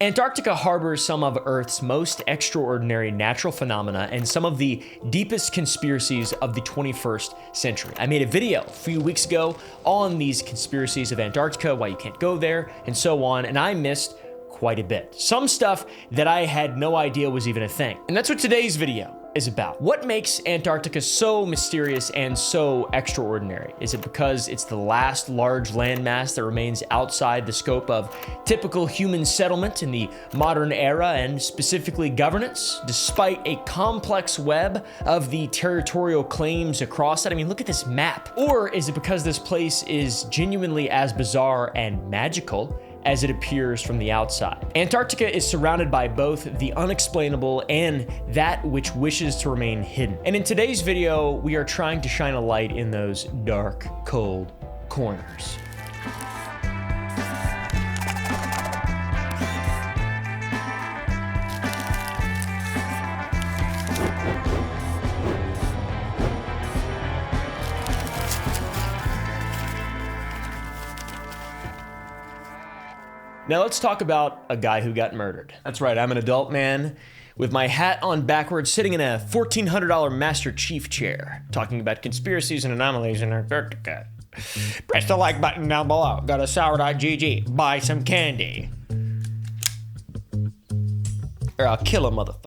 Antarctica harbors some of Earth's most extraordinary natural phenomena and some of the deepest conspiracies of the 21st century. I made a video a few weeks ago on these conspiracies of Antarctica, why you can't go there, and so on, and I missed quite a bit. Some stuff that I had no idea was even a thing. And that's what today's video is about. What makes Antarctica so mysterious and so extraordinary? Is it because it's the last large landmass that remains outside the scope of typical human settlement in the modern era and specifically governance, despite a complex web of the territorial claims across it? I mean, look at this map. Or is it because this place is genuinely as bizarre and magical as it appears from the outside? Antarctica is surrounded by both the unexplainable and that which wishes to remain hidden. And in today's video, we are trying to shine a light in those dark, cold corners. Now let's talk about a guy who got murdered. That's right, I'm an adult man with my hat on backwards, sitting in a $1,400 Master Chief chair, talking about conspiracies and anomalies in Antarctica. Press the like button down below. Go to sour.gg, buy some candy. Or I'll kill a motherfucker.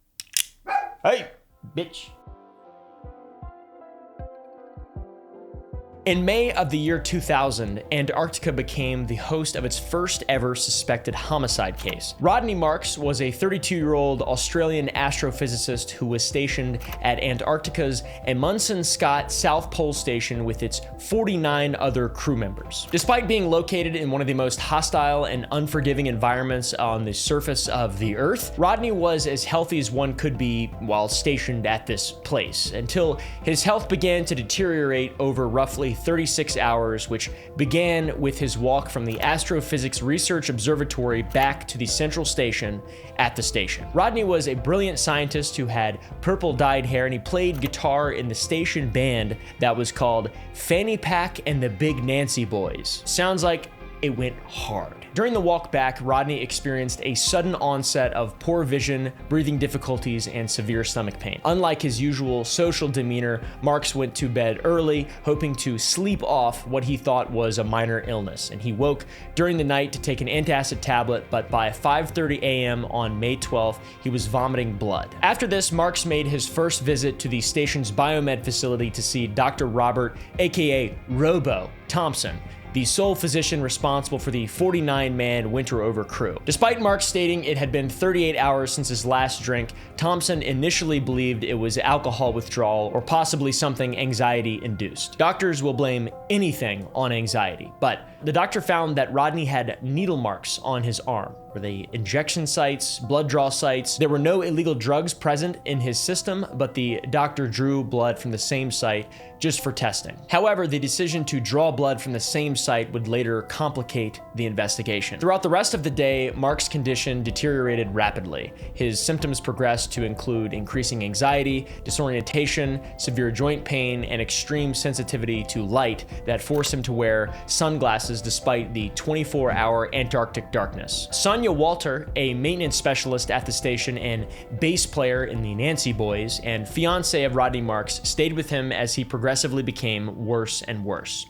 Hey, bitch. In May of the year 2000, Antarctica became the host of its first ever suspected homicide case. Rodney Marks was a 32-year-old Australian astrophysicist who was stationed at Antarctica's Amundsen Scott South Pole Station with its 49 other crew members. Despite being located in one of the most hostile and unforgiving environments on the surface of the Earth, Rodney was as healthy as one could be while stationed at this place, until his health began to deteriorate over roughly 36 hours, which began with his walk from the Astrophysics Research Observatory back to the central station at the station. Rodney was a brilliant scientist who had purple dyed hair, and he played guitar in the station band that was called Fanny Pack and the Big Nancy Boys. Sounds like it went hard. During the walk back, Rodney experienced a sudden onset of poor vision, breathing difficulties, and severe stomach pain. Unlike his usual social demeanor, Marks went to bed early, hoping to sleep off what he thought was a minor illness, and he woke during the night to take an antacid tablet, but by 5:30 a.m. on May 12th, he was vomiting blood. After this, Marks made his first visit to the station's biomed facility to see Dr. Robert, aka Robo, Thompson, the sole physician responsible for the 49-man winter over crew. Despite Mark stating it had been 38 hours since his last drink, Thompson initially believed it was alcohol withdrawal or possibly something anxiety-induced. Doctors will blame anything on anxiety, but the doctor found that Rodney had needle marks on his arm. Were they injection sites, blood draw sites? There were no illegal drugs present in his system, but the doctor drew blood from the same site just for testing. However, the decision to draw blood from the same site would later complicate the investigation. Throughout the rest of the day, Mark's condition deteriorated rapidly. His symptoms progressed to include increasing anxiety, disorientation, severe joint pain, and extreme sensitivity to light that forced him to wear sunglasses despite the 24-hour Antarctic darkness. Sonia Walter, a maintenance specialist at the station and bass player in the Nancy Boys and fiance of Rodney Marks, stayed with him as he progressively became worse and worse.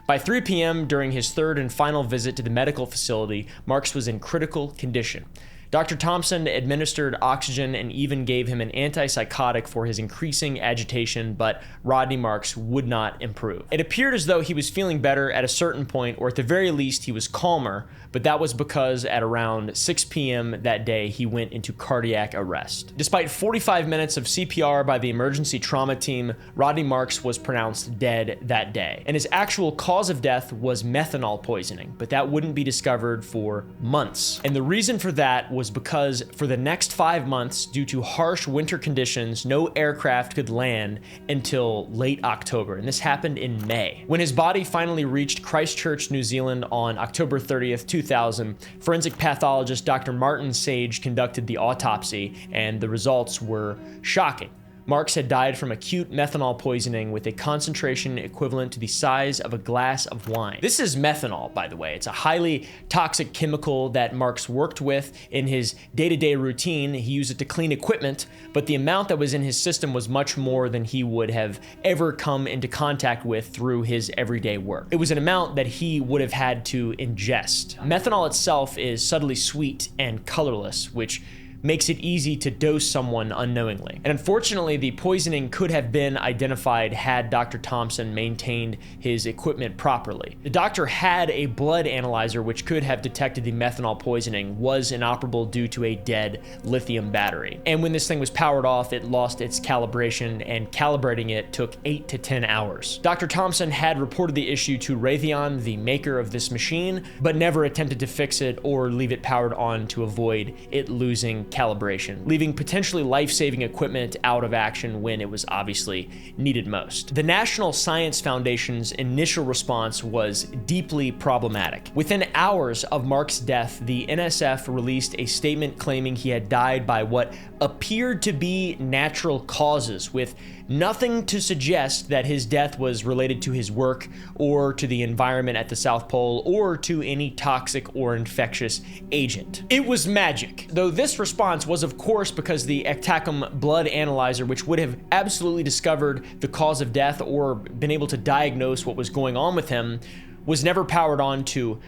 By 3 p.m. during his third and final visit to the medical facility, Marks was in critical condition. Dr. Thompson administered oxygen and even gave him an antipsychotic for his increasing agitation, but Rodney Marks would not improve. It appeared as though he was feeling better at a certain point, or at the very least he was calmer, but that was because at around 6 p.m. that day he went into cardiac arrest. Despite 45 minutes of CPR by the emergency trauma team, Rodney Marks was pronounced dead that day, and his actual cause of death was methanol poisoning, but that wouldn't be discovered for months. And the reason for that was because for the next 5 months, due to harsh winter conditions, no aircraft could land until late October, and this happened in May. When his body finally reached Christchurch, New Zealand on October 30th, 2000, forensic pathologist Dr. Martin Sage conducted the autopsy, and the results were shocking. Marks had died from acute methanol poisoning with a concentration equivalent to the size of a glass of wine. This is methanol, by the way. It's a highly toxic chemical that Marks worked with in his day-to-day routine. He used it to clean equipment, but the amount that was in his system was much more than he would have ever come into contact with through his everyday work. It was an amount that he would have had to ingest. Methanol itself is subtly sweet and colorless, which makes it easy to dose someone unknowingly. And unfortunately, the poisoning could have been identified had Dr. Thompson maintained his equipment properly. The doctor had a blood analyzer which could have detected the methanol poisoning, was inoperable due to a dead lithium battery. And when this thing was powered off, it lost its calibration, and calibrating it took 8 to 10 hours. Dr. Thompson had reported the issue to Raytheon, the maker of this machine, but never attempted to fix it or leave it powered on to avoid it losing calibration, leaving potentially life-saving equipment out of action when it was obviously needed most. The National Science Foundation's initial response was deeply problematic. Within hours of Mark's death, the NSF released a statement claiming he had died by what appeared to be natural causes, with nothing to suggest that his death was related to his work or to the environment at the South Pole or to any toxic or infectious agent. It was magic, though this response was of course because the Ectacum blood analyzer, which would have absolutely discovered the cause of death or been able to diagnose what was going on with him, was never powered on to,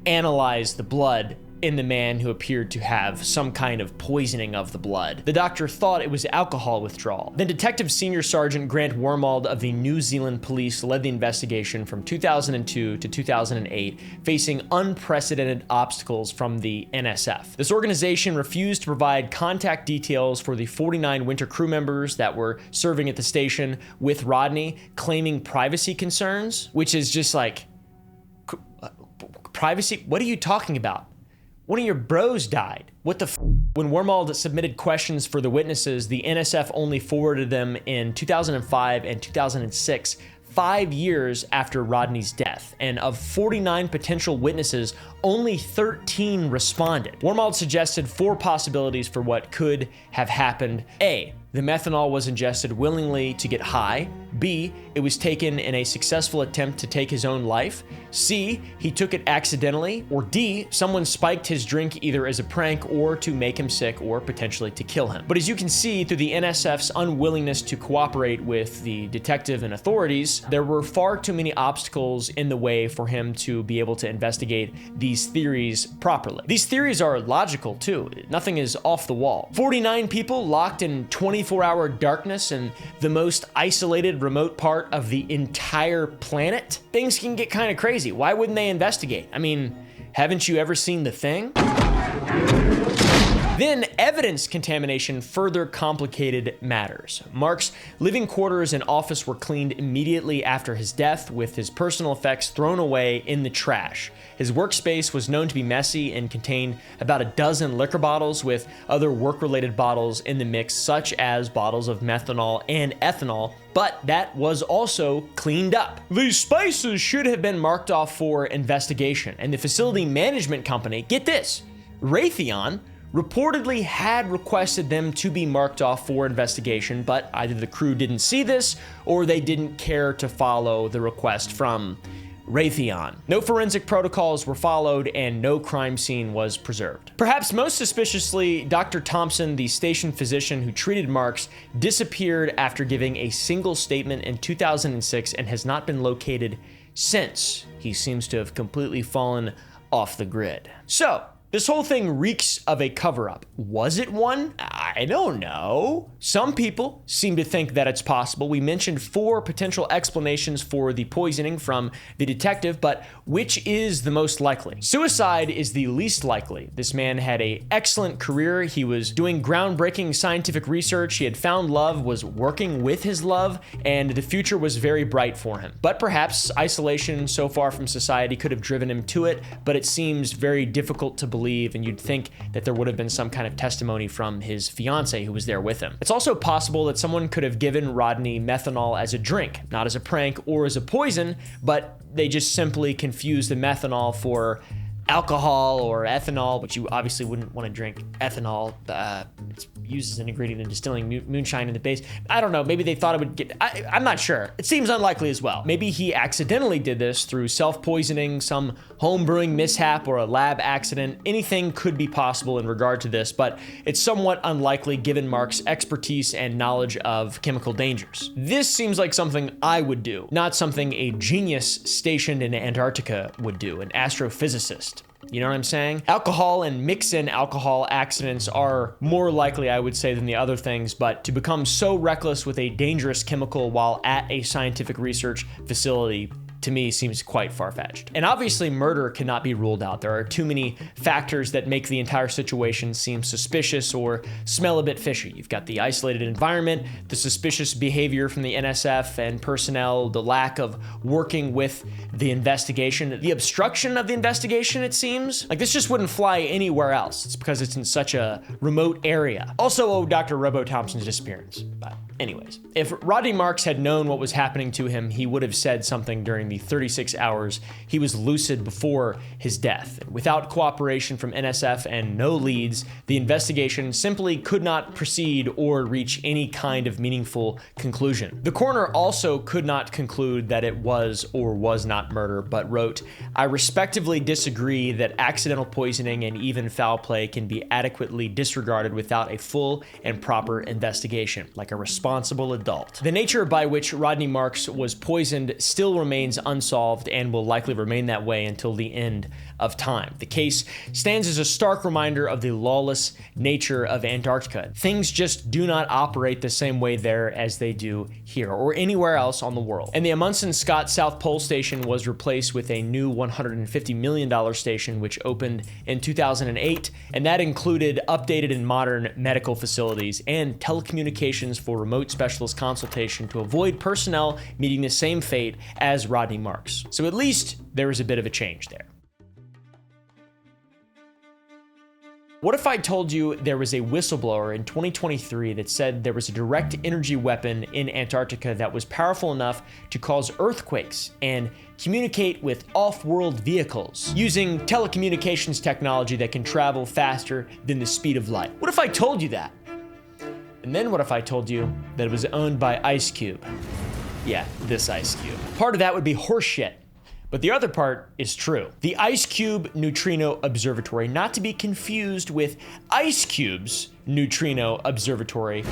analyze the blood in the man who appeared to have some kind of poisoning of the blood. The doctor thought it was alcohol withdrawal. Then Detective Senior Sergeant Grant Wormald of the New Zealand Police led the investigation from 2002 to 2008, facing unprecedented obstacles from the NSF. This organization refused to provide contact details for the 49 winter crew members that were serving at the station with Rodney, claiming privacy concerns, which is just like, privacy? What are you talking about? One of your bros died. What the f? When Wormald submitted questions for the witnesses, the NSF only forwarded them in 2005 and 2006, 5 years after Rodney's death. And of 49 potential witnesses, only 13 responded. Wormald suggested 4 possibilities for what could have happened. A, the methanol was ingested willingly to get high. B, it was taken in a successful attempt to take his own life. C, he took it accidentally. Or D, someone spiked his drink either as a prank or to make him sick or potentially to kill him. But as you can see through the NSF's unwillingness to cooperate with the detective and authorities, there were far too many obstacles in the way for him to be able to investigate these theories properly. These theories are logical too. Nothing is off the wall. 49 people locked in 24-hour darkness in the most isolated remote part of the entire planet? Things can get kind of crazy. Why wouldn't they investigate? I mean, haven't you ever seen The Thing? Then evidence contamination further complicated matters. Mark's living quarters and office were cleaned immediately after his death, with his personal effects thrown away in the trash. His workspace was known to be messy and contained about a dozen liquor bottles with other work-related bottles in the mix, such as bottles of methanol and ethanol, but that was also cleaned up. These spaces should have been marked off for investigation, and the facility management company, get this, Raytheon, reportedly had requested them to be marked off for investigation, but either the crew didn't see this or they didn't care to follow the request from Raytheon. No forensic protocols were followed and no crime scene was preserved. Perhaps most suspiciously, Dr. Thompson, the station physician who treated Marks, disappeared after giving a single statement in 2006 and has not been located since. He seems to have completely fallen off the grid. So, this whole thing reeks of a cover-up. Was it one? I don't know. Some people seem to think that it's possible. We mentioned 4 potential explanations for the poisoning from the detective, but which is the most likely? Suicide is the least likely. This man had an excellent career. He was doing groundbreaking scientific research. He had found love, was working with his love, and the future was very bright for him. But perhaps isolation so far from society could have driven him to it, but it seems very difficult to believe, and you'd think that there would have been some kind of testimony from his fiance who was there with him. It's also possible that someone could have given Rodney methanol as a drink, not as a prank or as a poison, but they just simply confused the methanol for alcohol or ethanol, which you obviously wouldn't want to drink ethanol. It's used as an ingredient in distilling moonshine in the base. I don't know, maybe they thought it would get, I'm not sure. It seems unlikely as well. Maybe he accidentally did this through self-poisoning, some home brewing mishap, or a lab accident. Anything could be possible in regard to this, but it's somewhat unlikely given Mark's expertise and knowledge of chemical dangers. This seems like something I would do, not something a genius stationed in Antarctica would do, an astrophysicist. You know what I'm saying? Alcohol and mix-in alcohol accidents are more likely, I would say, than the other things, but to become so reckless with a dangerous chemical while at a scientific research facility, to me, seems quite far-fetched. And obviously murder cannot be ruled out. There are too many factors that make the entire situation seem suspicious or smell a bit fishy. You've got the isolated environment, the suspicious behavior from the NSF and personnel, the lack of working with the investigation, the obstruction of the investigation, it seems. Like, this just wouldn't fly anywhere else. It's because it's in such a remote area. Also, Dr. Robo Thompson's disappearance. But anyways, if Rodney Marks had known what was happening to him, he would have said something during the 36 hours he was lucid before his death. Without cooperation from NSF and no leads, the investigation simply could not proceed or reach any kind of meaningful conclusion. The coroner also could not conclude that it was or was not murder, but wrote, "I respectively disagree that accidental poisoning and even foul play can be adequately disregarded without a full and proper investigation, like a responsible adult." The nature by which Rodney Marks was poisoned still remains unsolved and will likely remain that way until the end of time. The case stands as a stark reminder of the lawless nature of Antarctica. Things just do not operate the same way there as they do here or anywhere else on the world. And the Amundsen Scott South Pole Station was replaced with a new $150 million station, which opened in 2008, and that included updated and modern medical facilities and telecommunications for remote specialist consultation to avoid personnel meeting the same fate as Rodney Marks. So at least there was a bit of a change there. What if I told you there was a whistleblower in 2023 that said there was a direct energy weapon in Antarctica that was powerful enough to cause earthquakes and communicate with off-world vehicles using telecommunications technology that can travel faster than the speed of light? What if I told you that? And then what if I told you that it was owned by IceCube? Yeah, this IceCube. Part of that would be horseshit, but the other part is true. The IceCube Neutrino Observatory, not to be confused with IceCube's Neutrino Observatory,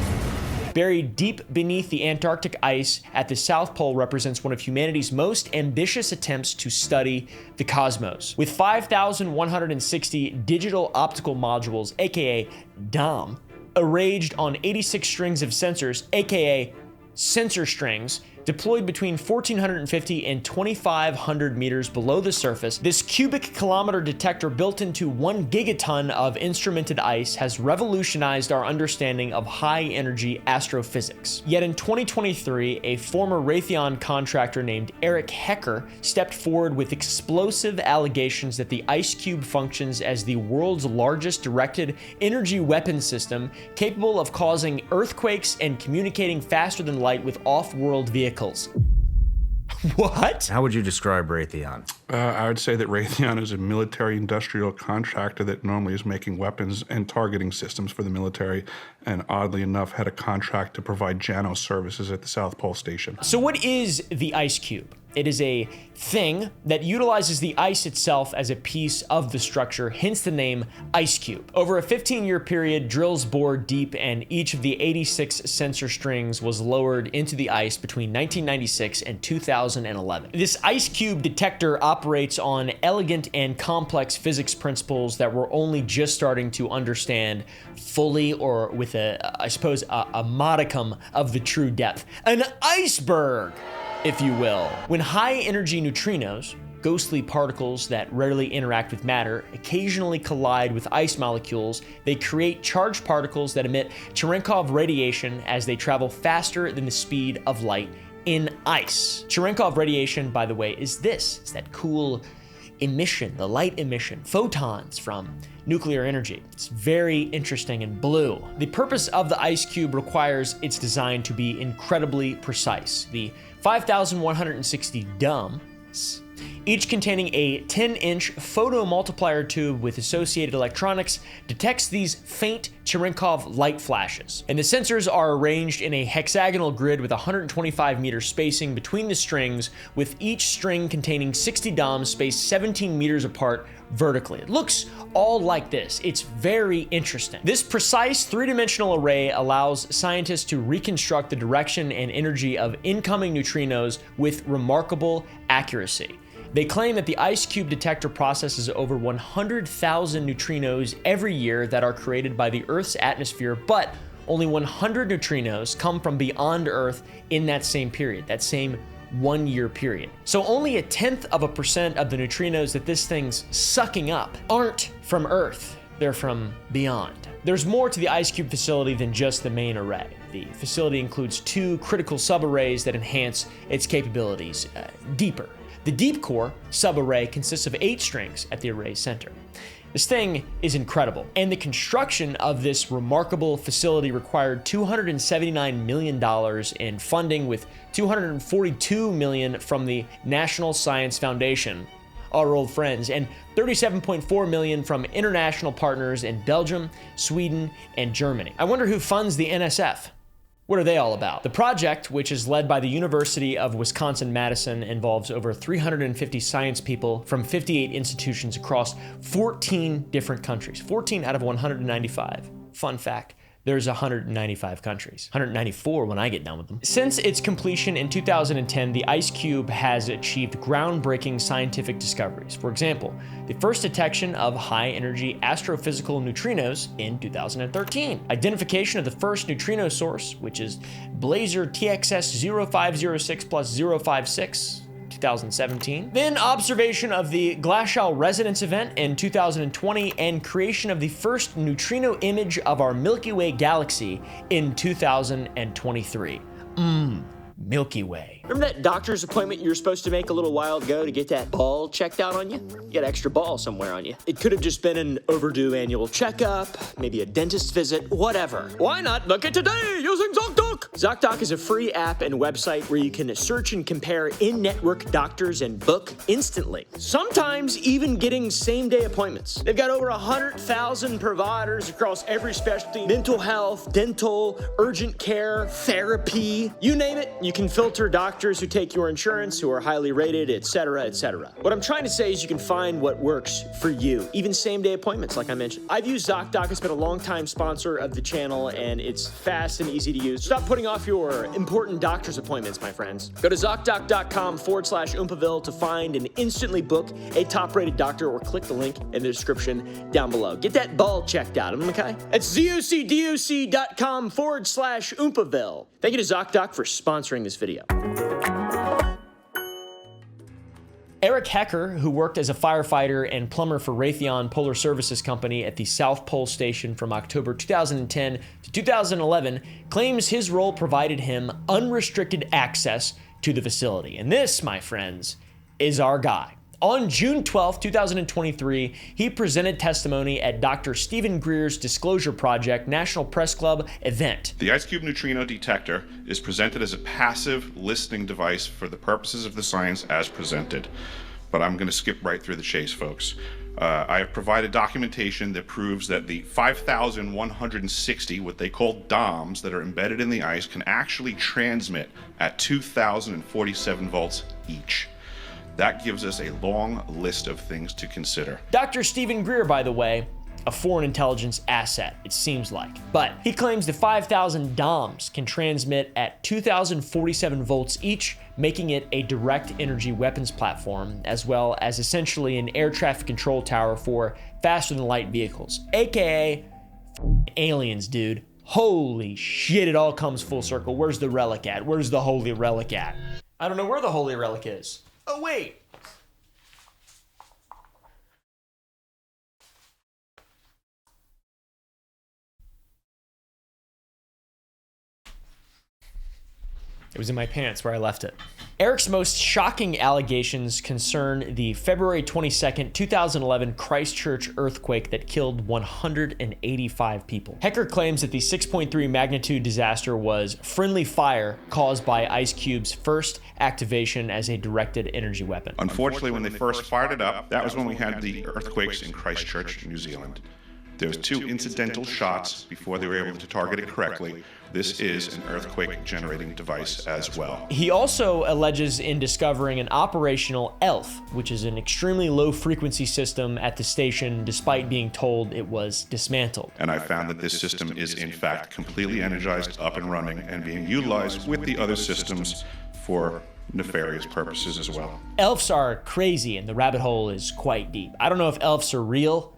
buried deep beneath the Antarctic ice at the South Pole, represents one of humanity's most ambitious attempts to study the cosmos. With 5,160 digital optical modules, aka DOM, arranged on 86 strings of sensors, aka sensor strings, deployed between 1,450 and 2,500 meters below the surface, this cubic kilometer detector built into 1 gigaton of instrumented ice has revolutionized our understanding of high-energy astrophysics. Yet in 2023, a former Raytheon contractor named Eric Hecker stepped forward with explosive allegations that the IceCube functions as the world's largest directed energy weapon system, capable of causing earthquakes and communicating faster than light with off-world vehicles. What? How would you describe Raytheon? I would say that Raytheon is a military industrial contractor that normally is making weapons and targeting systems for the military, and oddly enough had a contract to provide JANO services at the South Pole Station. So what is the IceCube? It is a thing that utilizes the ice itself as a piece of the structure, hence the name IceCube. Over a 15-year period, drills bored deep, and each of the 86 sensor strings was lowered into the ice between 1996 and 2011. This IceCube detector operates on elegant and complex physics principles that we're only just starting to understand fully, or with a modicum of the true depth. An iceberg, if you will. When high-energy neutrinos, ghostly particles that rarely interact with matter, occasionally collide with ice molecules, they create charged particles that emit Cherenkov radiation as they travel faster than the speed of light in ice. Cherenkov radiation, by the way, is that cool emission, the light emission, photons from nuclear energy. It's very interesting and blue. The purpose of the IceCube requires its design to be incredibly precise. The 5,160 DOMs each containing a 10-inch photomultiplier tube with associated electronics, detects these faint Cherenkov light flashes. And the sensors are arranged in a hexagonal grid with 125 meter spacing between the strings, with each string containing 60 DOMs spaced 17 meters apart vertically. It looks all like this. It's very interesting. This precise three-dimensional array allows scientists to reconstruct the direction and energy of incoming neutrinos with remarkable accuracy. They claim that the IceCube detector processes over 100,000 neutrinos every year that are created by the Earth's atmosphere, but only 100 neutrinos come from beyond Earth in that same period, that same 1 year period. So only 0.1% of the neutrinos that this thing's sucking up aren't from Earth. They're from beyond. There's more to the IceCube facility than just the main array. The facility includes 2 critical subarrays that enhance its capabilities deeper. The deep core subarray consists of 8 strings at the array's center. This thing is incredible, and the construction of this remarkable facility required $279 million in funding, with $242 million from the National Science Foundation, our old friends, and $37.4 million from international partners in Belgium, Sweden, and Germany. I wonder who funds the NSF. What are they all about? The project, which is led by the University of Wisconsin-Madison, involves over 350 science people from 58 institutions across 14 different countries. 14 out of 195. Fun fact. There's 195 countries. 194 when I get done with them. Since its completion in 2010, the IceCube has achieved groundbreaking scientific discoveries. For example, the first detection of high-energy astrophysical neutrinos in 2013. Identification of the first neutrino source, which is Blazer TXS 0506 plus 056. 2017. Then observation of the glacial resonance event in 2020, and creation of the first neutrino image of our Milky Way galaxy in 2023. Milky Way. Remember that doctor's appointment you were supposed to make a little while ago to get that ball checked out on you? You got extra ball somewhere on you. It could have just been an overdue annual checkup, maybe a dentist visit, whatever. Why not look at today using ZocDoc? ZocDoc is a free app and website where you can search and compare in-network doctors and book instantly. Sometimes even getting same-day appointments. They've got over 100,000 providers across every specialty: mental health, dental, urgent care, therapy, you name it. You can filter doctors who take your insurance, who are highly rated, etc., etc. What I'm trying to say is you can find what works for you, even same-day appointments, like I mentioned. I've used ZocDoc. It's been a long-time sponsor of the channel, and it's fast and easy to use. Stop putting off your important doctor's appointments, my friends. Go to ZocDoc.com/Oompaville to find and instantly book a top-rated doctor, or click the link in the description down below. Get that ball checked out, okay? It's ZocDoc.com/Oompaville. Thank you to ZocDoc for sponsoring this video. Eric Hecker, who worked as a firefighter and plumber for Raytheon Polar Services Company at the South Pole Station from October 2010 to 2011, claims his role provided him unrestricted access to the facility. And this, my friends, is our guy. On June 12, 2023, he presented testimony at Dr. Stephen Greer's Disclosure Project National Press Club event. The IceCube neutrino detector is presented as a passive listening device for the purposes of the science as presented. But I'm going to skip right through the chase, folks. I have provided documentation that proves that the 5,160, what they call DOMs, that are embedded in the ice can actually transmit at 2,047 volts each. That gives us a long list of things to consider. Dr. Stephen Greer, by the way, a foreign intelligence asset, it seems like. But he claims the 5,000 DOMs can transmit at 2,047 volts each, making it a direct energy weapons platform, as well as essentially an air traffic control tower for faster than light vehicles, aka aliens, dude. Holy shit, it all comes full circle. Where's the relic at? Where's the holy relic at? I don't know where the holy relic is. Oh, wait. It was in my pants where I left it. Eric's most shocking allegations concern the February 22nd, 2011 Christchurch earthquake that killed 185 people. Hecker claims that the 6.3 magnitude disaster was friendly fire caused by IceCube's first activation as a directed energy weapon. Unfortunately, when they first fired it up, that was when we had the earthquakes in Christchurch, New Zealand. There was 2 incidental shots before they were able to target it correctly. This is an earthquake-generating device as well. He also alleges in discovering an operational ELF, which is an extremely low-frequency system at the station, despite being told it was dismantled. And I found that this system is in fact completely energized, up and running, and being utilized with the other systems for nefarious purposes as well. ELFs are crazy, and the rabbit hole is quite deep. I don't know if ELFs are real,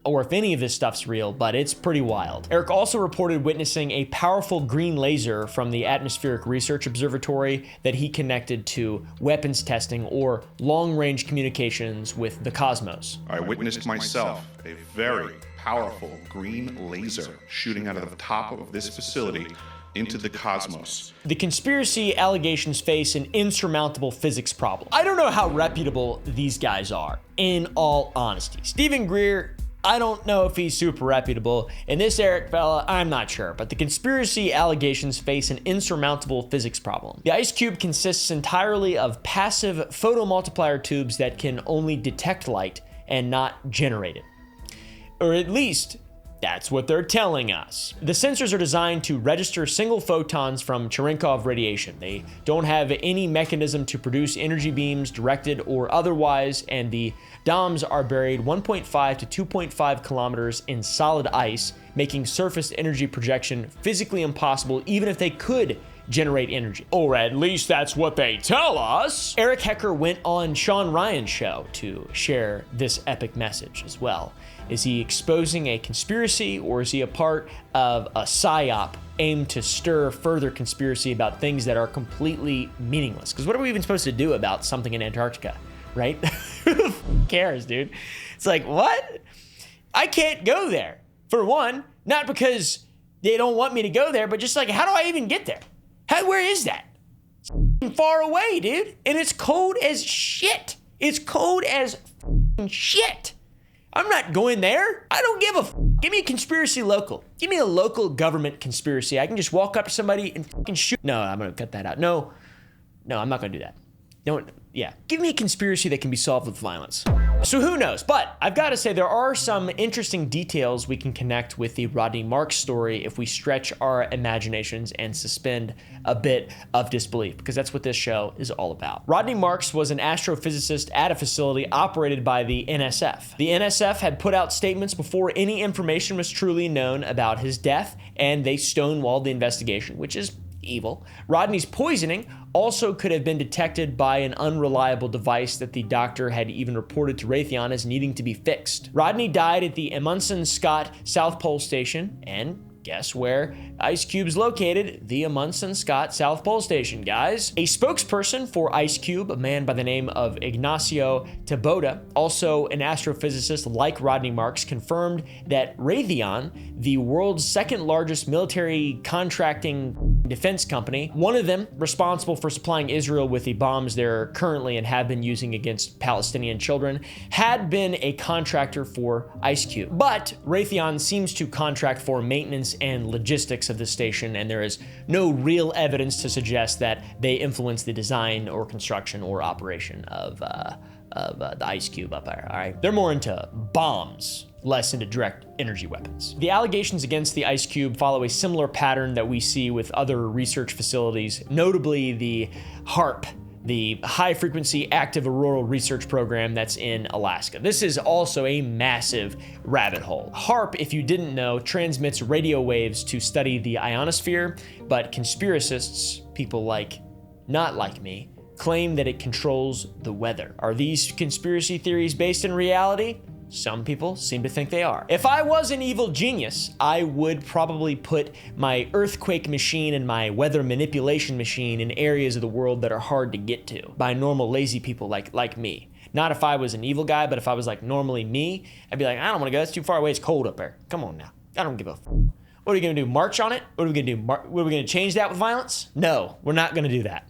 or if any of this stuff's real, but it's pretty wild. Eric also reported witnessing a powerful green laser from the Atmospheric Research Observatory that he connected to weapons testing or long-range communications with the cosmos. I witnessed myself a very powerful green laser shooting out of the top of this facility into the cosmos. The conspiracy allegations face an insurmountable physics problem. I don't know how reputable these guys are, in all honesty. Stephen Greer, I don't know if he's super reputable, and this Eric fella, I'm not sure, but the conspiracy allegations face an insurmountable physics problem. The IceCube consists entirely of passive photomultiplier tubes that can only detect light and not generate it. Or at least, that's what they're telling us. The sensors are designed to register single photons from Cherenkov radiation. They don't have any mechanism to produce energy beams, directed or otherwise, and the DOMs are buried 1.5 to 2.5 kilometers in solid ice, making surface energy projection physically impossible even if they could generate energy. Or at least that's what they tell us. Eric Hecker went on Sean Ryan's show to share this epic message as well. Is he exposing a conspiracy, or is he a part of a psyop aimed to stir further conspiracy about things that are completely meaningless? Because what are we even supposed to do about something in Antarctica, right? Who cares, dude? It's like, what? I can't go there. For one, not because they don't want me to go there, but just like, how do I even get there? Where is that? It's far away, dude. And it's cold as shit. It's cold as shit. I'm not going there. I don't give a Give me a conspiracy local. Give me a local government conspiracy. I can just walk up to somebody and fucking shoot. No, I'm gonna cut that out. No, I'm not gonna do that. Don't, yeah. Give me a conspiracy that can be solved with violence. So who knows? But I've got to say there are some interesting details we can connect with the Rodney Marks story if we stretch our imaginations and suspend a bit of disbelief, because that's what this show is all about. Rodney Marks was an astrophysicist at a facility operated by the NSF. The NSF had put out statements before any information was truly known about his death, and they stonewalled the investigation, which is evil. Rodney's poisoning also could have been detected by an unreliable device that the doctor had even reported to Raytheon as needing to be fixed. Rodney died at the Amundsen Scott South Pole Station, and guess where IceCube's located? The Amundsen Scott South Pole Station, guys. A spokesperson for IceCube, a man by the name of Ignacio Taboada, also an astrophysicist like Rodney Marks, confirmed that Raytheon, the world's second largest military contracting defense company, one of them responsible for supplying Israel with the bombs they're currently and have been using against Palestinian children, had been a contractor for IceCube. But Raytheon seems to contract for maintenance and logistics of the station, and there is no real evidence to suggest that they influence the design or construction or operation of the IceCube up there, all right? They're more into bombs, less into direct energy weapons. The allegations against the IceCube follow a similar pattern that we see with other research facilities, notably the HAARP, the High Frequency Active Auroral Research Program that's in Alaska. This is also a massive rabbit hole. HAARP, if you didn't know, transmits radio waves to study the ionosphere, but conspiracists, people like, not like me, claim that it controls the weather. Are these conspiracy theories based in reality? Some people seem to think they are. If I was an evil genius, I would probably put my earthquake machine and my weather manipulation machine in areas of the world that are hard to get to by normal lazy people like me. Not if I was an evil guy, but if I was like normally me, I'd be like, I don't want to go, that's too far away, it's cold up there. Come on now, I don't give a f. What are we going to do? March on it? What are we going to do? What are we going to change that with violence? No, we're not going to do that.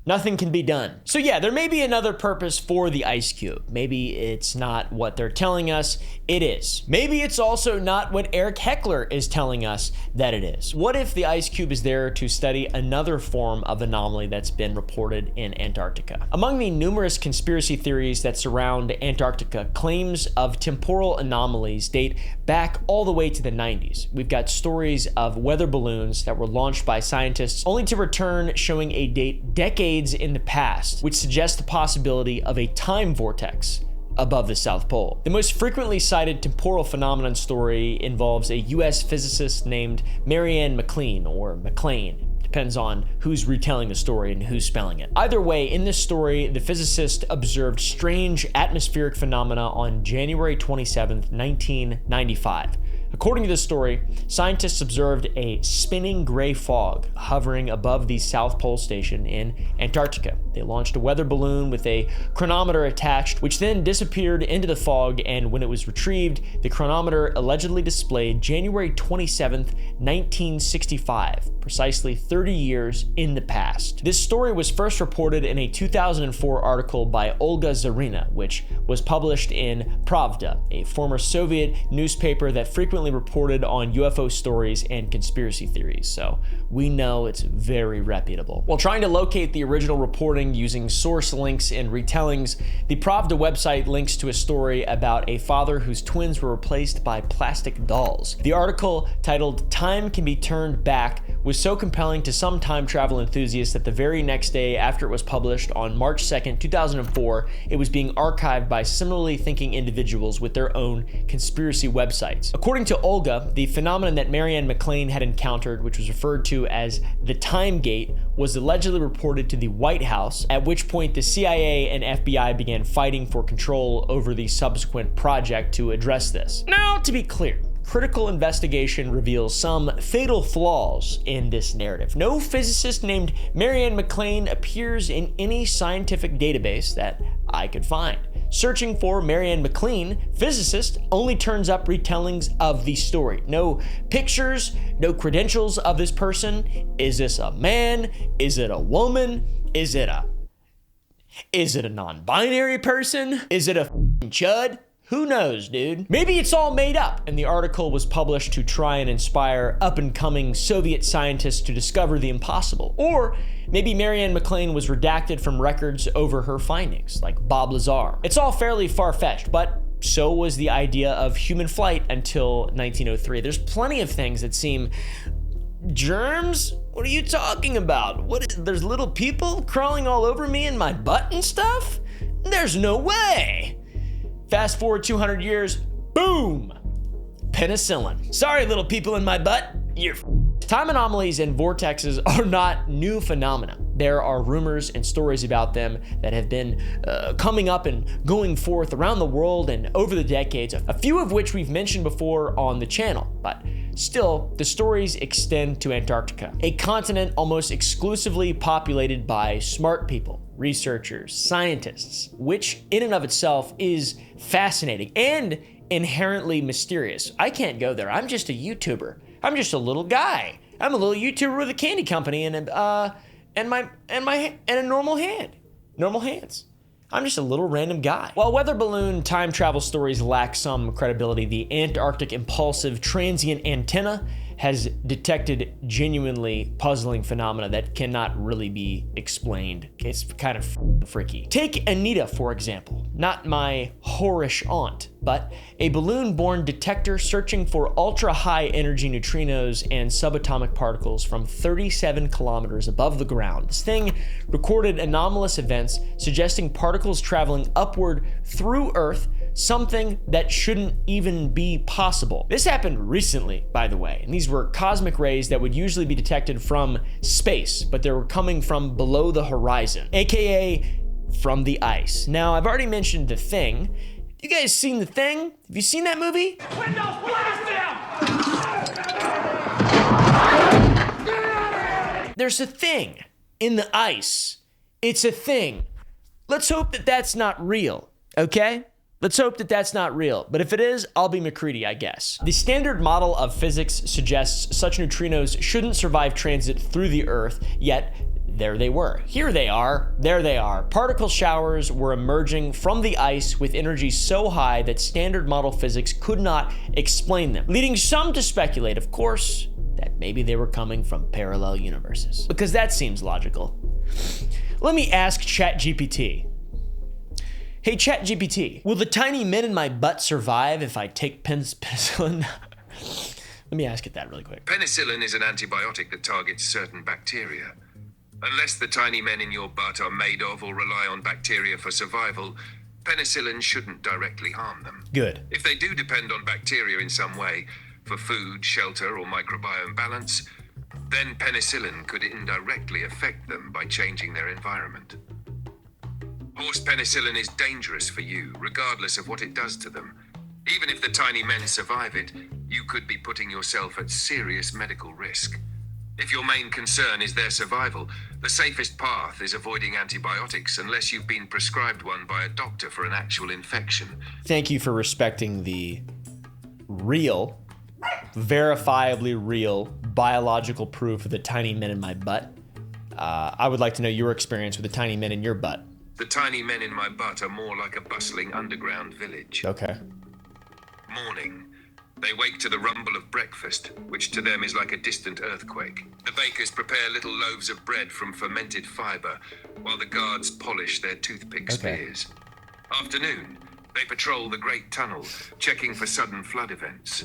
Nothing can be done. So yeah, there may be another purpose for the IceCube. Maybe it's not what they're telling us it is. Maybe it's also not what Eric Heckler is telling us that it is. What if the IceCube is there to study another form of anomaly that's been reported in Antarctica? Among the numerous conspiracy theories that surround Antarctica, claims of temporal anomalies date back all the way to the 90s. We've got stories of weather balloons that were launched by scientists only to return showing a date decades in the past, which suggests the possibility of a time vortex above the South Pole. The most frequently cited temporal phenomenon story involves a US physicist named Marianne McLean, or McLean. Depends on who's retelling the story and who's spelling it. Either way, in this story, the physicist observed strange atmospheric phenomena on January 27th, 1995. According to this story, scientists observed a spinning gray fog hovering above the South Pole Station in Antarctica. They launched a weather balloon with a chronometer attached, which then disappeared into the fog, and when it was retrieved, the chronometer allegedly displayed January 27th, 1965, precisely 30 years in the past. This story was first reported in a 2004 article by Olga Zarina, which was published in Pravda, a former Soviet newspaper that frequently reported on UFO stories and conspiracy theories, so we know it's very reputable. While trying to locate the original reporting using source links and retellings, the Pravda website links to a story about a father whose twins were replaced by plastic dolls. The article, titled "Time Can Be Turned Back," was so compelling to some time travel enthusiasts that the very next day after it was published on March 2nd, 2004, it was being archived by similarly thinking individuals with their own conspiracy websites. According to Olga, the phenomenon that Marianne McLean had encountered, which was referred to as the Time Gate, was allegedly reported to the White House, at which point the CIA and FBI began fighting for control over the subsequent project to address this. Now, to be clear, critical investigation reveals some fatal flaws in this narrative. No physicist named Marianne McLean appears in any scientific database that I could find. Searching for Marianne McLean, physicist, only turns up retellings of the story. No pictures, no credentials of this person. Is this a man? Is it a woman? Is it a non-binary person? Is it a chud? Who knows, dude? Maybe it's all made up, and the article was published to try and inspire up-and-coming Soviet scientists to discover the impossible. Or maybe Marianne McLean was redacted from records over her findings, like Bob Lazar. It's all fairly far-fetched, but so was the idea of human flight until 1903. There's plenty of things that seem... Germs? What are you talking about? There's little people crawling all over me and my butt and stuff? There's no way! Fast forward 200 years, boom! Penicillin. Sorry, little people in my butt, you're Time anomalies and vortexes are not new phenomena. There are rumors and stories about them that have been coming up and going forth around the world and over the decades, a few of which we've mentioned before on the channel, but still, the stories extend to Antarctica, a continent almost exclusively populated by smart people, researchers, scientists, which in and of itself is fascinating and inherently mysterious. I can't go there. I'm just a YouTuber. I'm just a little guy. I'm a little YouTuber with a candy company and a normal hands. I'm just a little random guy. While weather balloon time travel stories lack some credibility, the Antarctic Impulsive Transient Antenna has detected genuinely puzzling phenomena that cannot really be explained. It's kind of freaky. Take Anita, for example. Not my whorish aunt, but a balloon-borne detector searching for ultra-high energy neutrinos and subatomic particles from 37 kilometers above the ground. This thing recorded anomalous events suggesting particles traveling upward through Earth, something that shouldn't even be possible. This happened recently, by the way, and these were cosmic rays that would usually be detected from space, but they were coming from below the horizon, aka from the ice. Now, I've already mentioned The Thing. You guys seen The Thing? Have you seen that movie? Windows, blast him! There's a thing in the ice. It's a thing. Let's hope that that's not real, okay? Let's hope that that's not real, but if it is, I'll be McCready, I guess. The standard model of physics suggests such neutrinos shouldn't survive transit through the Earth, yet there they were. Here they are. There they are. Particle showers were emerging from the ice with energy so high that standard model physics could not explain them, leading some to speculate, of course, that maybe they were coming from parallel universes. Because that seems logical. Let me ask ChatGPT. Hey ChatGPT, will the tiny men in my butt survive if I take penicillin? Let me ask it that really quick. Penicillin is an antibiotic that targets certain bacteria. Unless the tiny men in your butt are made of or rely on bacteria for survival, penicillin shouldn't directly harm them. Good. If they do depend on bacteria in some way, for food, shelter, or microbiome balance, then penicillin could indirectly affect them by changing their environment. Horse penicillin is dangerous for you, regardless of what it does to them. Even if the tiny men survive it, you could be putting yourself at serious medical risk. If your main concern is their survival, the safest path is avoiding antibiotics unless you've been prescribed one by a doctor for an actual infection. Thank you for respecting the real, verifiably real, biological proof of the tiny men in my butt. I would like to know your experience with the tiny men in your butt. The tiny men in my butt are more like a bustling underground village. Okay. Morning. They wake to the rumble of breakfast, which to them is like a distant earthquake. The bakers prepare little loaves of bread from fermented fiber, while the guards polish their toothpick spears. Afternoon. They patrol the Great Tunnel, checking for sudden flood events.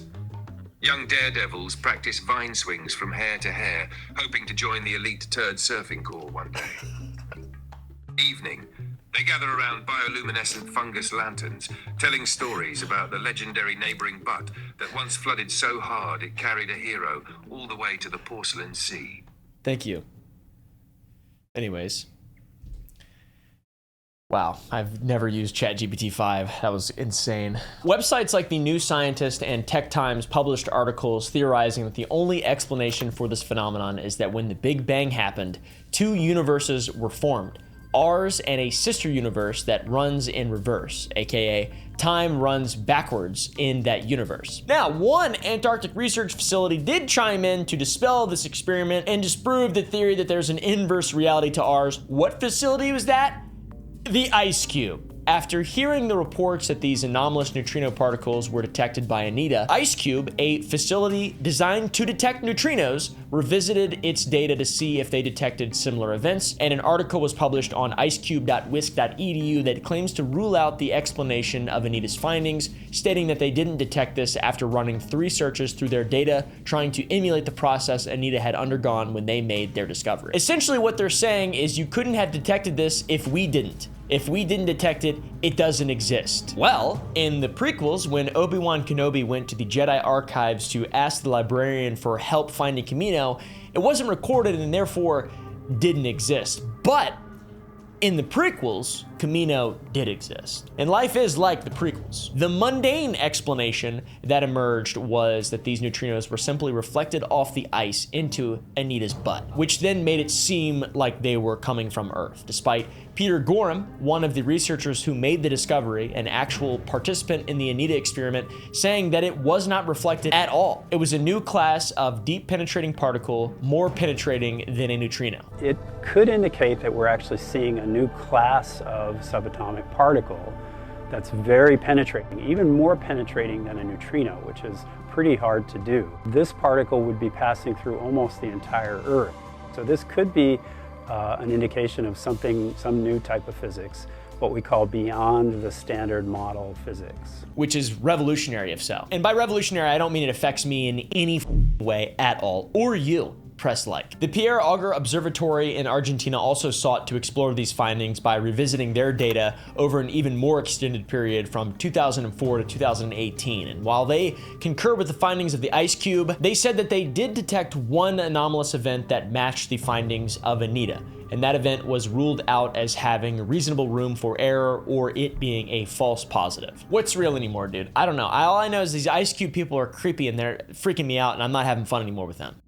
Young daredevils practice vine swings from hair to hair, hoping to join the elite turd surfing corps one day. Evening. They gather around bioluminescent fungus lanterns, telling stories about the legendary neighboring butt that once flooded so hard it carried a hero all the way to the porcelain sea. Thank you. Anyways. Wow, I've never used ChatGPT 5. That was insane. Websites like the New Scientist and Tech Times published articles theorizing that the only explanation for this phenomenon is that when the Big Bang happened, two universes were formed. Ours and a sister universe that runs in reverse, aka time runs backwards in that universe. Now, one Antarctic research facility did chime in to dispel this experiment and disprove the theory that there's an inverse reality to ours. What facility was that? The IceCube. After hearing the reports that these anomalous neutrino particles were detected by Anita, IceCube, a facility designed to detect neutrinos, revisited its data to see if they detected similar events, and an article was published on icecube.wisc.edu that claims to rule out the explanation of Anita's findings, stating that they didn't detect this after running 3 searches through their data, trying to emulate the process Anita had undergone when they made their discovery. Essentially what they're saying is you couldn't have detected this if we didn't. If we didn't detect it, it doesn't exist. Well, in the prequels, when Obi-Wan Kenobi went to the Jedi archives to ask the librarian for help finding Kamino, it wasn't recorded and therefore didn't exist. But in the prequels, Kamino did exist. And life is like the prequels. The mundane explanation that emerged was that these neutrinos were simply reflected off the ice into Anita's butt, which then made it seem like they were coming from Earth, despite Peter Gorham, one of the researchers who made the discovery, an actual participant in the Anita experiment, saying that it was not reflected at all. It was a new class of deep penetrating particle, more penetrating than a neutrino. It could indicate that we're actually seeing a new class of subatomic particle that's very penetrating, even more penetrating than a neutrino, which is pretty hard to do. This particle would be passing through almost the entire Earth. So this could be an indication of some new type of physics, what we call beyond the standard model physics. Which is revolutionary if so. And by revolutionary, I don't mean it affects me in any way at all, or you. Press like. The Pierre Auger Observatory in Argentina also sought to explore these findings by revisiting their data over an even more extended period from 2004 to 2018. And while they concur with the findings of the IceCube, they said that they did detect one anomalous event that matched the findings of Anita. And that event was ruled out as having reasonable room for error or it being a false positive. What's real anymore, dude? I don't know. All I know is these IceCube people are creepy and they're freaking me out and I'm not having fun anymore with them.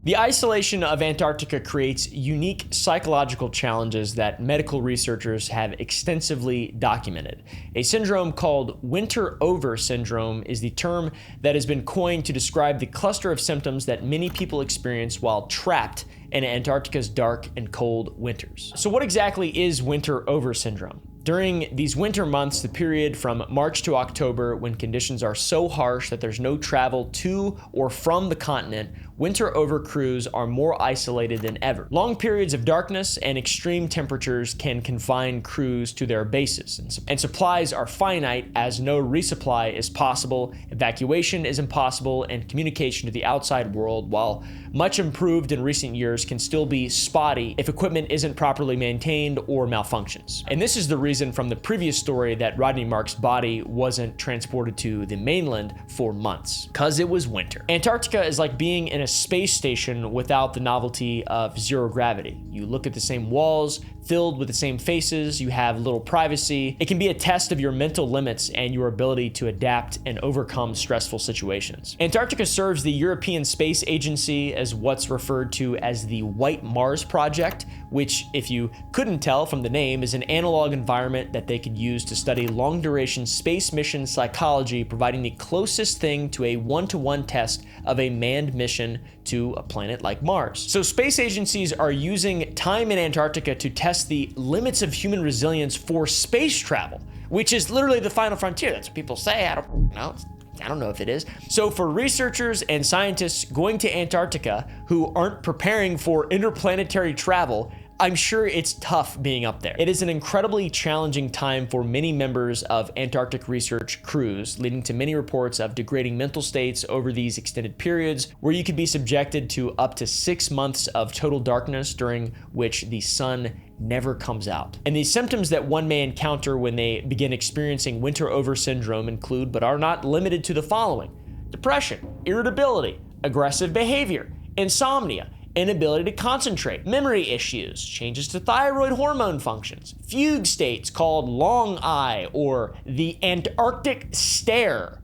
The isolation of Antarctica creates unique psychological challenges that medical researchers have extensively documented. A syndrome called winter over syndrome is the term that has been coined to describe the cluster of symptoms that many people experience while trapped in Antarctica's dark and cold winters. So what exactly is winter over syndrome? During these winter months, the period from March to October, when conditions are so harsh that there's no travel to or from the continent, winter over crews are more isolated than ever. Long periods of darkness and extreme temperatures can confine crews to their bases, and supplies are finite as no resupply is possible, evacuation is impossible, and communication to the outside world, while much improved in recent years, can still be spotty if equipment isn't properly maintained or malfunctions. And this is the reason from the previous story that Rodney Mark's body wasn't transported to the mainland for months, because it was winter. Antarctica is like being in a space station without the novelty of zero gravity. You look at the same walls, filled with the same faces, you have little privacy. It can be a test of your mental limits and your ability to adapt and overcome stressful situations. Antarctica serves the European Space Agency as what's referred to as the White Mars Project, which, if you couldn't tell from the name, is an analog environment that they could use to study long-duration space mission psychology, providing the closest thing to a one-to-one test of a manned mission to a planet like Mars. So space agencies are using time in Antarctica to test the limits of human resilience for space travel, which is literally the final frontier. That's what people say. I don't know if it is. So for researchers and scientists going to Antarctica who aren't preparing for interplanetary travel, I'm sure it's tough being up there. It is an incredibly challenging time for many members of Antarctic research crews, leading to many reports of degrading mental states over these extended periods, where you could be subjected to up to 6 months of total darkness during which the sun never comes out. And the symptoms that one may encounter when they begin experiencing winter over syndrome include, but are not limited to, the following: depression, irritability, aggressive behavior, insomnia, inability to concentrate, memory issues, changes to thyroid hormone functions, fugue states called long eye or the Antarctic stare.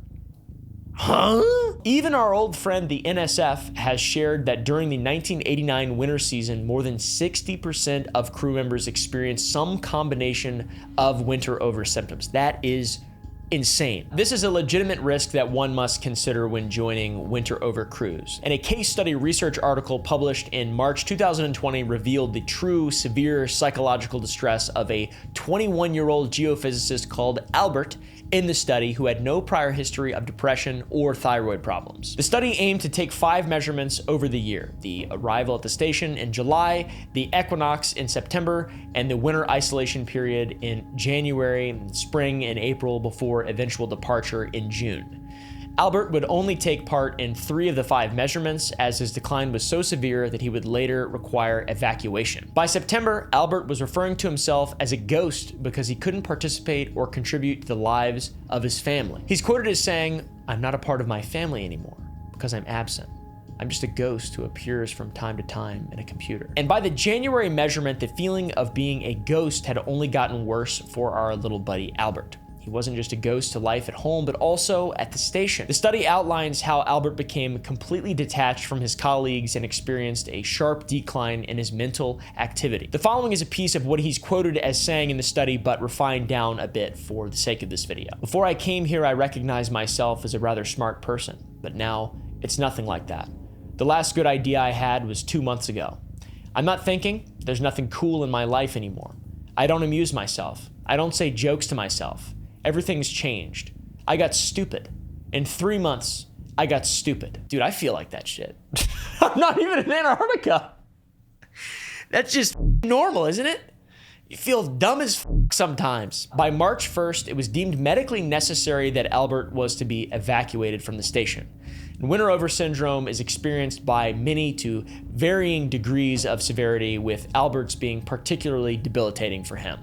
Huh? Even our old friend the NSF has shared that during the 1989 winter season, more than 60% of crew members experienced some combination of winter over symptoms. That is insane. This is a legitimate risk that one must consider when joining winter over crews. And a case study research article published in March 2020 revealed the true severe psychological distress of a 21-year-old geophysicist called Albert in the study, who had no prior history of depression or thyroid problems. The study aimed to take 5 measurements over the year: the arrival at the station in July, the equinox in September, and the winter isolation period in January, spring, and April before eventual departure in June. Albert would only take part in 3 of the 5 measurements, as his decline was so severe that he would later require evacuation. By September, Albert was referring to himself as a ghost because he couldn't participate or contribute to the lives of his family. He's quoted as saying, "I'm not a part of my family anymore because I'm absent. I'm just a ghost who appears from time to time in a computer." And by the January measurement, the feeling of being a ghost had only gotten worse for our little buddy Albert. He wasn't just a ghost to life at home, but also at the station. The study outlines how Albert became completely detached from his colleagues and experienced a sharp decline in his mental activity. The following is a piece of what he's quoted as saying in the study, but refined down a bit for the sake of this video. "Before I came here, I recognized myself as a rather smart person, but now it's nothing like that. The last good idea I had was 2 months ago. I'm not thinking. There's nothing cool in my life anymore. I don't amuse myself. I don't say jokes to myself. Everything's changed. I got stupid. In 3 months, I got stupid." Dude, I feel like that shit. I'm not even in Antarctica. That's just normal, isn't it? You feel dumb as sometimes. By March 1st, it was deemed medically necessary that Albert was to be evacuated from the station. And winter over syndrome is experienced by many to varying degrees of severity, with Albert's being particularly debilitating for him.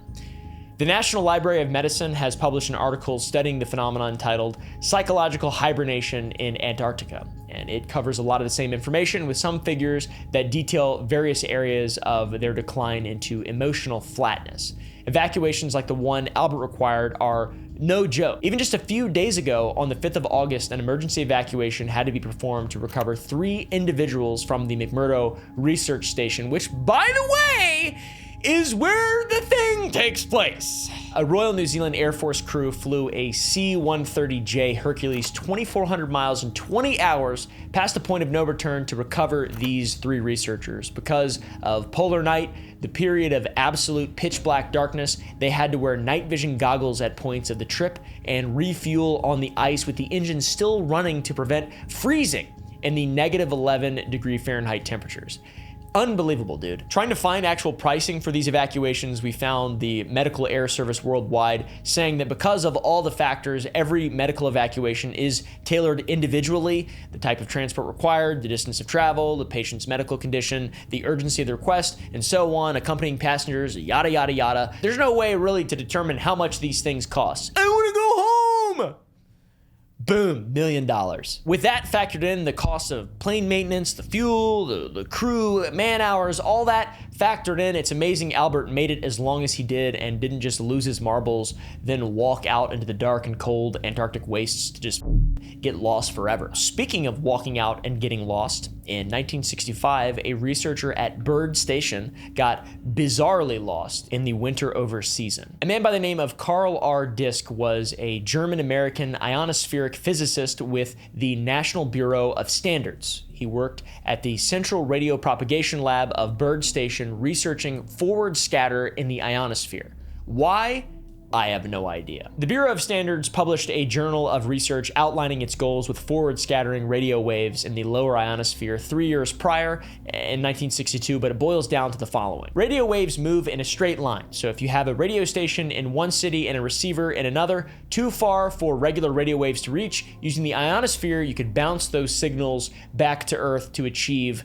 The National Library of Medicine has published an article studying the phenomenon titled "Psychological Hibernation in Antarctica," and it covers a lot of the same information with some figures that detail various areas of their decline into emotional flatness. Evacuations like the one Albert required are No joke. Even just a few days ago, on the 5th of August, an emergency evacuation had to be performed to recover 3 individuals from the McMurdo Research Station, which, by the way, is where the thing takes place. A Royal New Zealand Air Force crew flew a C-130J Hercules 2,400 miles in 20 hours past the point of no return to recover these 3 researchers. Because of polar night, the period of absolute pitch black darkness, they had to wear night vision goggles at points of the trip and refuel on the ice with the engine still running to prevent freezing in the negative 11 degree Fahrenheit temperatures. Unbelievable, dude. Trying to find actual pricing for these evacuations, we found the Medical Air Service Worldwide saying that because of all the factors, every medical evacuation is tailored individually: the type of transport required, the distance of travel, the patient's medical condition, the urgency of the request, and so on, accompanying passengers, yada, yada, yada. There's no way really to determine how much these things cost. I want to go home! Boom, $1 million. With that factored in, the cost of plane maintenance, the fuel, the crew, man hours, all that factored in, it's amazing Albert made it as long as he did and didn't just lose his marbles, then walk out into the dark and cold Antarctic wastes to just get lost forever. Speaking of walking out and getting lost, in 1965, a researcher at Byrd Station got bizarrely lost in the winter over season. A man by the name of Carl R. Disk was a German-American ionospheric physicist with the National Bureau of Standards. He worked at the Central Radio Propagation Lab of Byrd Station researching forward scatter in the ionosphere. Why? I have no idea. The Bureau of Standards published a journal of research outlining its goals with forward scattering radio waves in the lower ionosphere 3 years prior in 1962, but it boils down to the following. Radio waves move in a straight line. So if you have a radio station in one city and a receiver in another, too far for regular radio waves to reach, using the ionosphere, you could bounce those signals back to Earth to achieve,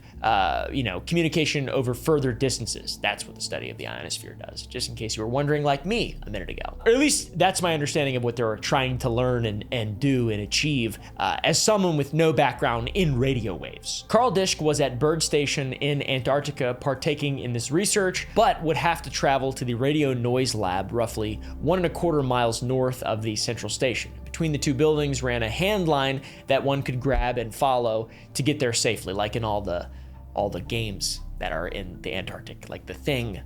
communication over further distances. That's what the study of the ionosphere does, just in case you were wondering like me a minute ago. Or at least that's my understanding of what they're trying to learn and do and achieve as someone with no background in radio waves. Carl Disk was at Byrd Station in Antarctica partaking in this research, but would have to travel to the radio noise lab roughly 1.25 miles north of the central station. Between the two buildings ran a hand line that one could grab and follow to get there safely, like in all the games that are in the Antarctic, like The Thing,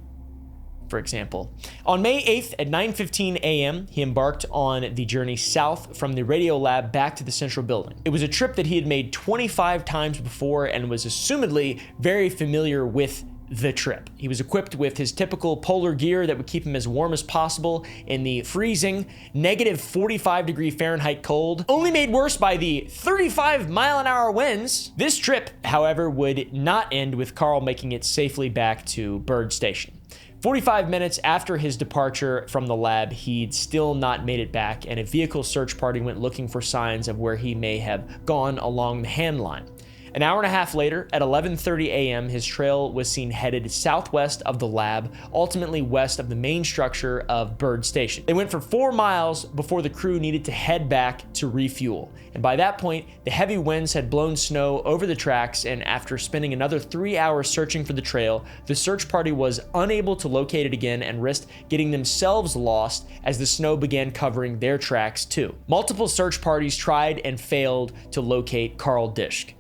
for example. On May 8th at 9:15 a.m., he embarked on the journey south from the radio lab back to the central building. It was a trip that he had made 25 times before and was assumedly very familiar with the trip. He was equipped with his typical polar gear that would keep him as warm as possible in the freezing negative 45 degree Fahrenheit cold, only made worse by the 35 mile an hour winds. This trip, however, would not end with Carl making it safely back to Byrd Station. 45 minutes after his departure from the lab, he'd still not made it back, and a vehicle search party went looking for signs of where he may have gone along the hand line. An hour and a half later, at 11:30 a.m., his trail was seen headed southwest of the lab, ultimately west of the main structure of Byrd Station. They went for 4 miles before the crew needed to head back to refuel. And by that point, the heavy winds had blown snow over the tracks, and after spending another 3 hours searching for the trail, the search party was unable to locate it again and risked getting themselves lost as the snow began covering their tracks too. Multiple search parties tried and failed to locate Carl Disk.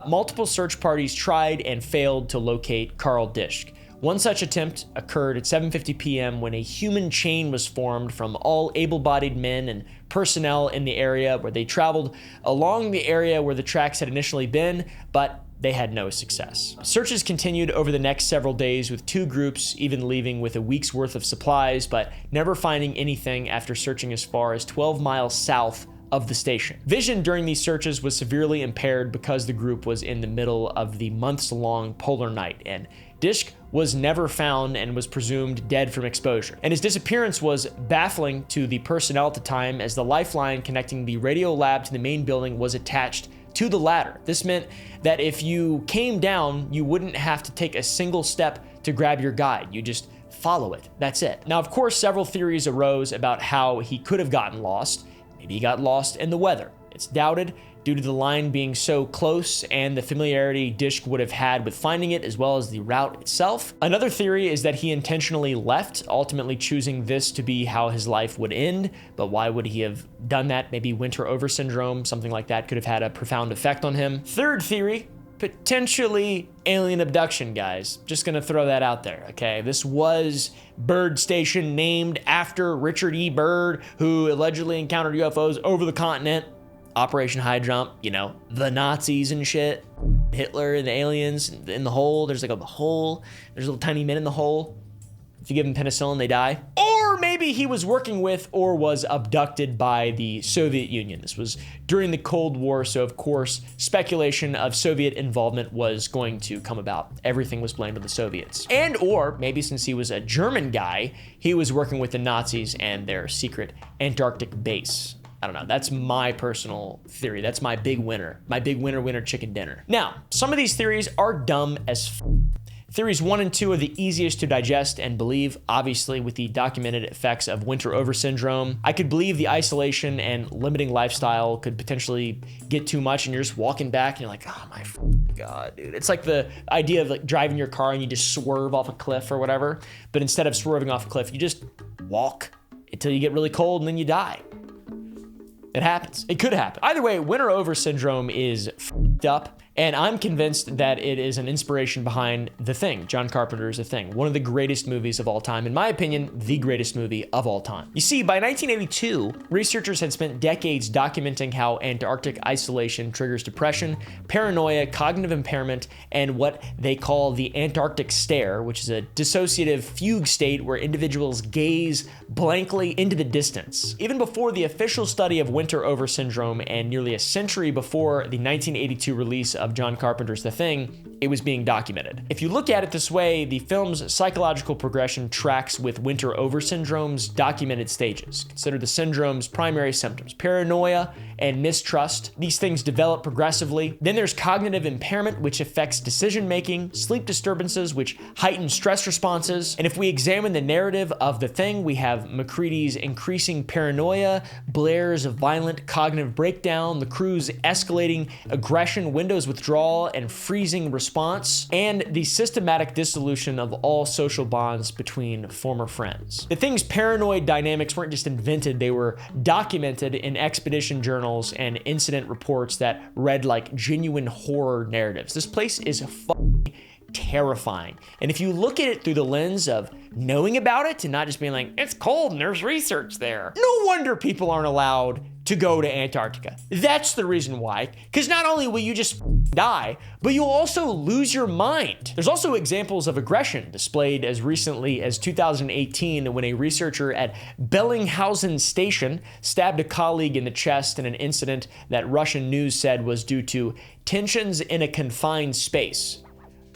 One such attempt occurred at 7:50 p.m. when a human chain was formed from all able-bodied men and personnel in the area, where they traveled along the area where the tracks had initially been, but they had no success. Searches continued over the next several days, with 2 groups even leaving with a week's worth of supplies, but never finding anything after searching as far as 12 miles south of the station. Vision during these searches was severely impaired because the group was in the middle of the months-long polar night, and Disk was never found and was presumed dead from exposure. And his disappearance was baffling to the personnel at the time, as the lifeline connecting the radio lab to the main building was attached to the ladder. This meant that if you came down, you wouldn't have to take a single step to grab your guide. You just follow it. That's it. Now, of course, several theories arose about how he could have gotten lost. Maybe he got lost in the weather. It's doubted due to the line being so close and the familiarity Dishk would have had with finding it, as well as the route itself. Another theory is that he intentionally left, ultimately choosing this to be how his life would end. But why would he have done that? Maybe winter over syndrome, something like that could have had a profound effect on him. Third theory, potentially alien abduction, guys. Just gonna throw that out there, okay? This was Byrd Station, named after Richard E. Byrd, who allegedly encountered UFOs over the continent. Operation High Jump, you know, the Nazis and shit. Hitler and the aliens in the hole. There's like a hole. There's little tiny men in the hole. If you give them penicillin, they die. Or maybe he was working with or was abducted by the Soviet Union. This was during the Cold War, so of course, speculation of Soviet involvement was going to come about. Everything was blamed on the Soviets. And or maybe since he was a German guy, he was working with the Nazis and their secret Antarctic base. I don't know. That's my personal theory. That's my big winner. My big winner chicken dinner. Now, some of these theories are dumb as f. Theories 1 and 2 are the easiest to digest and believe, obviously with the documented effects of winter over syndrome. I could believe the isolation and limiting lifestyle could potentially get too much and you're just walking back and you're like, oh my God, dude. It's like the idea of like driving your car and you just swerve off a cliff or whatever, but instead of swerving off a cliff, you just walk until you get really cold and then you die. It happens. It could happen. Either way, winter over syndrome is f***ed up, and I'm convinced that it is an inspiration behind The Thing, John Carpenter's The Thing, one of the greatest movies of all time. In my opinion, the greatest movie of all time. You see, by 1982, researchers had spent decades documenting how Antarctic isolation triggers depression, paranoia, cognitive impairment, and what they call the Antarctic stare, which is a dissociative fugue state where individuals gaze blankly into the distance. Even before the official study of winter over syndrome and nearly a century before the 1982 release of John Carpenter's The Thing, it was being documented. If you look at it this way, the film's psychological progression tracks with winter over syndrome's documented stages. Consider the syndrome's primary symptoms: paranoia and mistrust. These things develop progressively. Then there's cognitive impairment, which affects decision-making, sleep disturbances, which heighten stress responses. And if we examine the narrative of The Thing, we have MacReady's increasing paranoia, Blair's violent cognitive breakdown, the crew's escalating aggression, Windows withdrawal and freezing response, and the systematic dissolution of all social bonds between former friends. The Thing's paranoid dynamics weren't just invented, they were documented in expedition journals and incident reports that read like genuine horror narratives. This place is fucking terrifying. And if you look at it through the lens of knowing about it and not just being like, it's cold and there's research there, no wonder people aren't allowed to go to Antarctica. That's the reason why, because not only will you just die, but you'll also lose your mind. There's also examples of aggression displayed as recently as 2018 when a researcher at Bellinghausen Station stabbed a colleague in the chest in an incident that Russian news said was due to tensions in a confined space.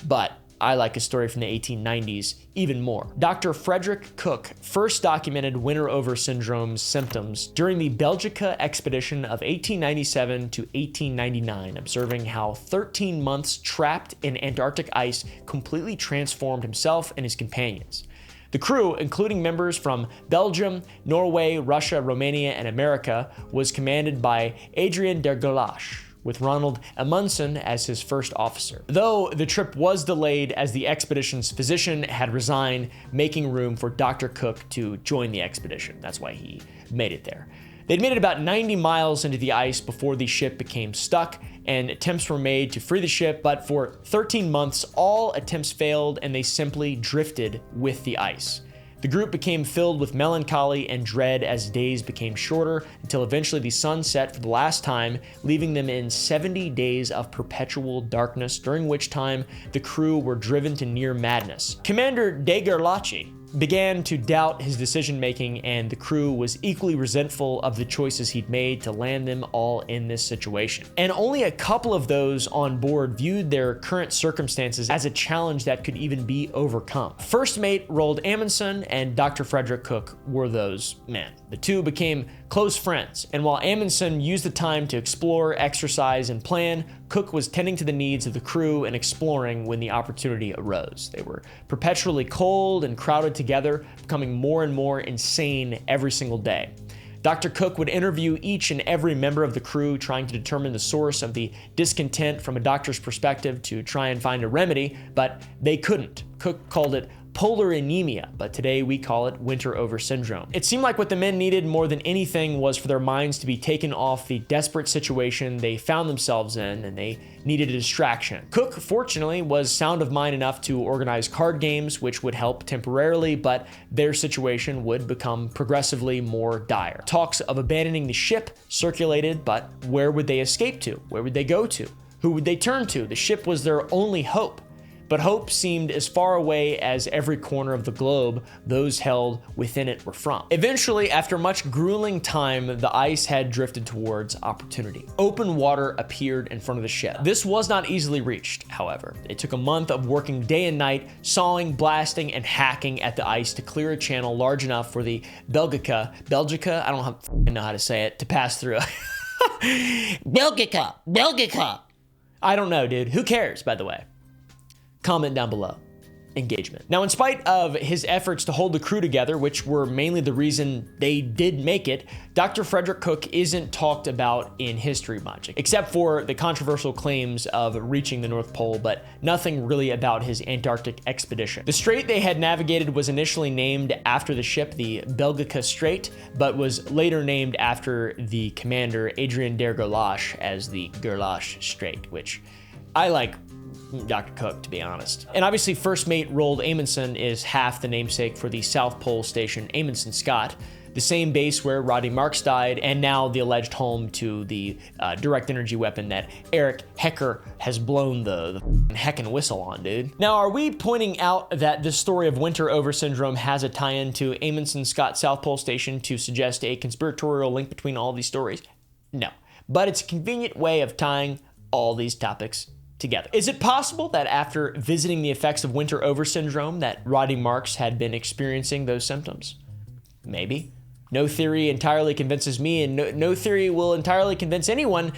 But I like a story from the 1890s even more. Dr. Frederick Cook first documented winter over syndrome's symptoms during the Belgica expedition of 1897 to 1899, observing how 13 months trapped in Antarctic ice completely transformed himself and his companions. The crew, including members from Belgium, Norway, Russia, Romania, and America, was commanded by Adrien de Gerlache, with Ronald Amundsen as his first officer. Though the trip was delayed as the expedition's physician had resigned, making room for Dr. Cook to join the expedition. That's why he made it there. They'd made it about 90 miles into the ice before the ship became stuck, and attempts were made to free the ship, but for 13 months, all attempts failed and they simply drifted with the ice. The group became filled with melancholy and dread as days became shorter until eventually the sun set for the last time, leaving them in 70 days of perpetual darkness, during which time the crew were driven to near madness. Commander de Gerlache began to doubt his decision-making, and the crew was equally resentful of the choices he'd made to land them all in this situation. And only a couple of those on board viewed their current circumstances as a challenge that could even be overcome. First mate Roald Amundsen and Dr. Frederick Cook were those men. The two became close friends, and while Amundsen used the time to explore, exercise, and plan, Cook was tending to the needs of the crew and exploring when the opportunity arose. They were perpetually cold and crowded together, becoming more and more insane every single day. Dr. Cook would interview each and every member of the crew, trying to determine the source of the discontent from a doctor's perspective to try and find a remedy, but they couldn't. Cook called it polar anemia, but today we call it winter over syndrome. It seemed like what the men needed more than anything was for their minds to be taken off the desperate situation they found themselves in, and they needed a distraction. Cook, fortunately, was sound of mind enough to organize card games, which would help temporarily, but their situation would become progressively more dire. Talks of abandoning the ship circulated, but where would they escape to? Where would they go to? Who would they turn to? The ship was their only hope. But hope seemed as far away as every corner of the globe those held within it were from. Eventually, after much grueling time, the ice had drifted towards opportunity. Open water appeared in front of the ship. This was not easily reached, however. It took a month of working day and night, sawing, blasting, and hacking at the ice to clear a channel large enough for the Belgica, I don't know how to say it, to pass through. Belgica. I don't know, dude. Who cares, by the way? Comment down below. Engagement. Now, in spite of his efforts to hold the crew together, which were mainly the reason they did make it, Dr. Frederick Cook isn't talked about in history much, except for the controversial claims of reaching the North Pole, but nothing really about his Antarctic expedition. The strait they had navigated was initially named after the ship, the Belgica Strait, but was later named after the commander, Adrien der Gerlache, as the Gerlache Strait, which I like Dr. Cook, to be honest. And obviously, First Mate Roald Amundsen is half the namesake for the South Pole Station Amundsen Scott, the same base where Rodney Marks died, and now the alleged home to the direct energy weapon that Eric Hecker has blown the heckin' whistle on, dude. Now, are we pointing out that this story of winter over syndrome has a tie-in to Amundsen Scott South Pole Station to suggest a conspiratorial link between all these stories? No, but it's a convenient way of tying all these topics together. Is it possible that after visiting the effects of winter over syndrome that Rodney Marks had been experiencing those symptoms? Maybe. No theory entirely convinces me, and no theory will entirely convince anyone.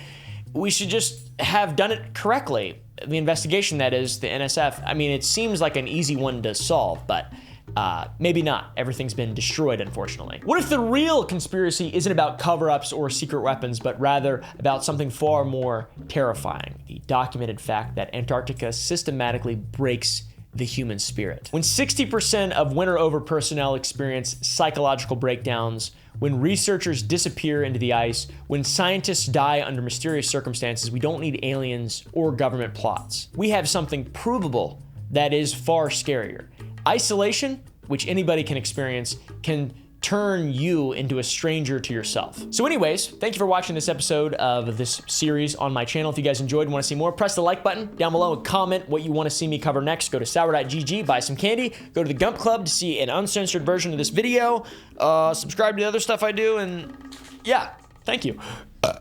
We should just have done it correctly. The investigation, that is, the NSF. I mean, it seems like an easy one to solve, but maybe not. Everything's been destroyed, unfortunately. What if the real conspiracy isn't about cover-ups or secret weapons, but rather about something far more terrifying? The documented fact that Antarctica systematically breaks the human spirit. When 60% of winter over personnel experience psychological breakdowns, when researchers disappear into the ice, when scientists die under mysterious circumstances, we don't need aliens or government plots. We have something provable that is far scarier. Isolation, which anybody can experience, can turn you into a stranger to yourself. So anyways, thank you for watching this episode of this series on my channel. If you guys enjoyed and want to see more, press the like button down below and comment what you want to see me cover next. Go to sour.gg, buy some candy, go to the Gump Club to see an uncensored version of this video, subscribe to the other stuff I do, and yeah, thank you.